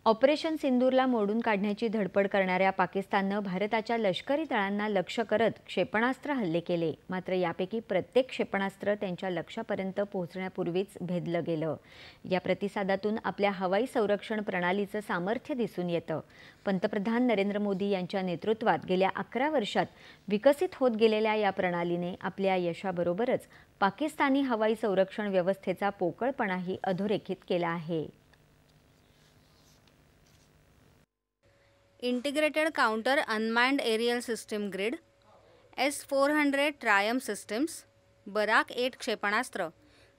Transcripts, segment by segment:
Operation सिंदूरला मोडून काढण्याची धडपड करणाऱ्या पाकिस्ताननं भारताच्या लष्करी तळांना लक्ष्य करत क्षेपणास्त्र हल्ले केले। मात्र यापैकी प्रत्येक क्षेपणास्त्र त्यांच्या लक्ष्यापर्यंत पोहोचण्यापूर्वीच भेदलं गेलं। या प्रतिसादातून आपल्या हवाई संरक्षण प्रणालीचं सामर्थ्य दिसून येतं। पंतप्रधान नरेंद्र मोदी यांच्या नेतृत्वात गेल्या 11 वर्षात विकसित होत गेलेल्या या प्रणालीने आपल्या यशाबरोबरच पाकिस्तानी हवाई संरक्षण व्यवस्थेचा पोकळपणाही अधोरेखित केला आहे। Integrated counter unmanned aerial system grid, S-400 triumph systems, Barak 8 क्षेपणास्त्र,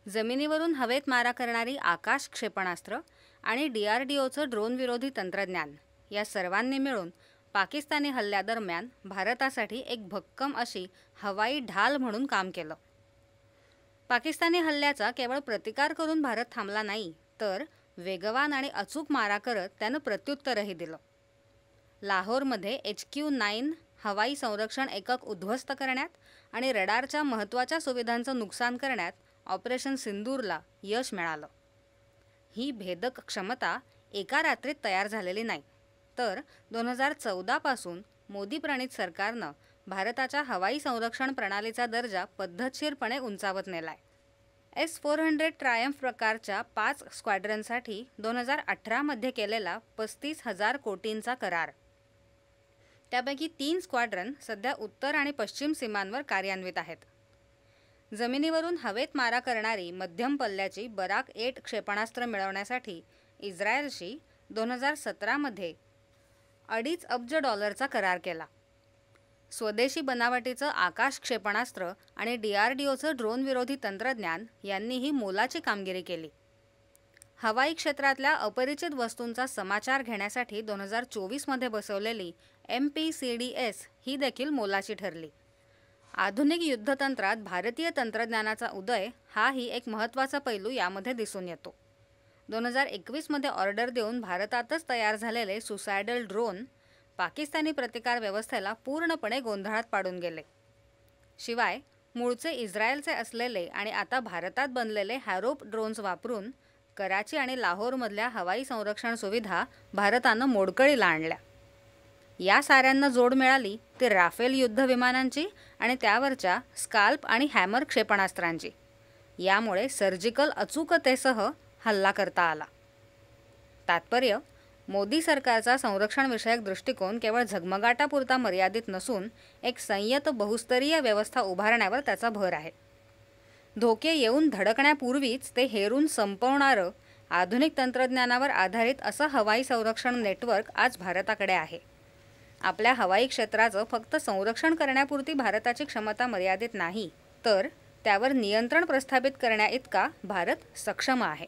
जमिनीवरून हवेत मारा करणारी आकाश क्षेपणास्त्र आणि DRDOचं ड्रोन विरोधी तंत्रज्ञान या सर्वांनी मिळून पाकिस्तानी हल्ल्यादरम्यान भारतासाठी एक भक्कम अशी हवाई ढाल म्हणून काम केलं। पाकिस्तानी हल्ल्याचा केवळ प्रतिकार करून भारत थांबला नाही, तर वेगवान आणि अचूक मारा करत त्यानं प्रत्युत्तरही दिलं। लाहोरमध्ये HQ-9 हवाई संरक्षण एकक उद्ध्वस्त करण्यात आणि रडारच्या महत्त्वाच्या सुविधांचं नुकसान करण्यात ऑपरेशन सिंदूरला यश मिळालं। ही भेदक क्षमता एका रात्रीत तयार झालेली नाही, तर 2014 पासून मोदी प्रणित सरकारनं भारताच्या हवाई संरक्षण प्रणालीचा दर्जा पद्धतशीरपणे उंचावत नेलाय। S-400 ट्रायम्फ प्रकारच्या 5 स्क्वॅड्रनसाठी 2018 मध्ये केलेला 35,000 कोटींचा करार, त्यापैकी 3 स्क्वॅड्रन सध्या उत्तर आणि पश्चिम सीमांवर कार्यान्वित आहेत। जमिनीवरून हवेत मारा करणारी मध्यम पल्ल्याची बराक 8 क्षेपणास्त्र मिळवण्यासाठी इस्रायलशी 2017 मध्ये $2.5 अब्ज करार केला। स्वदेशी बनावटीचं आकाश क्षेपणास्त्र आणि DRDOचं ड्रोन विरोधी तंत्रज्ञान यांनीही मोलाची कामगिरी केली। हवाई क्षेत्रातल्या अपरिचित वस्तूंचा समाचार घेण्यासाठी 2024 मध्ये बसवलेली MPCDS ही देखील मोलाची ठरली। आधुनिक युद्धतंत्रात भारतीय तंत्रज्ञानाचा उदय हाही एक महत्त्वाचा पैलू यामध्ये दिसून येतो। 2021 मध्ये ऑर्डर देऊन भारतातच तयार झालेले सुसायडल ड्रोन पाकिस्तानी प्रतिकार व्यवस्थेला पूर्णपणे गोंधळात पाडून गेले। शिवाय मूळचे इस्रायलचे असलेले आणि आता भारतात बनलेले हॅरोप ड्रोन्स वापरून कराची आणि लाहोरमधल्या हवाई संरक्षण सुविधा भारतानं मोडकळीला आणल्या। या साऱ्यांना जोड मिळाली ती राफेल युद्ध विमानांची आणि त्यावरच्या स्काल्प आणि हॅमर क्षेपणास्त्रांची। यामुळे सर्जिकल अचूकतेसह हल्ला करता आला। तात्पर्य, मोदी सरकारचा संरक्षण विषयक दृष्टिकोन केवळ झगमगाटापुरता मर्यादित नसून एक संयत बहुस्तरीय व्यवस्था उभारण्यावर त्याचा भर आहे। धोके येऊन धडकण्यापूर्वीच ते हेरून संपवणारं आधुनिक तंत्रज्ञानावर आधारित असं हवाई संरक्षण नेटवर्क आज भारताकडे आहे। आपल्या हवाई क्षेत्राचं फक्त संरक्षण करण्यापुरती भारताची क्षमता मर्यादित नाही, तर त्यावर नियंत्रण प्रस्थापित करण्याइतका भारत सक्षम आहे।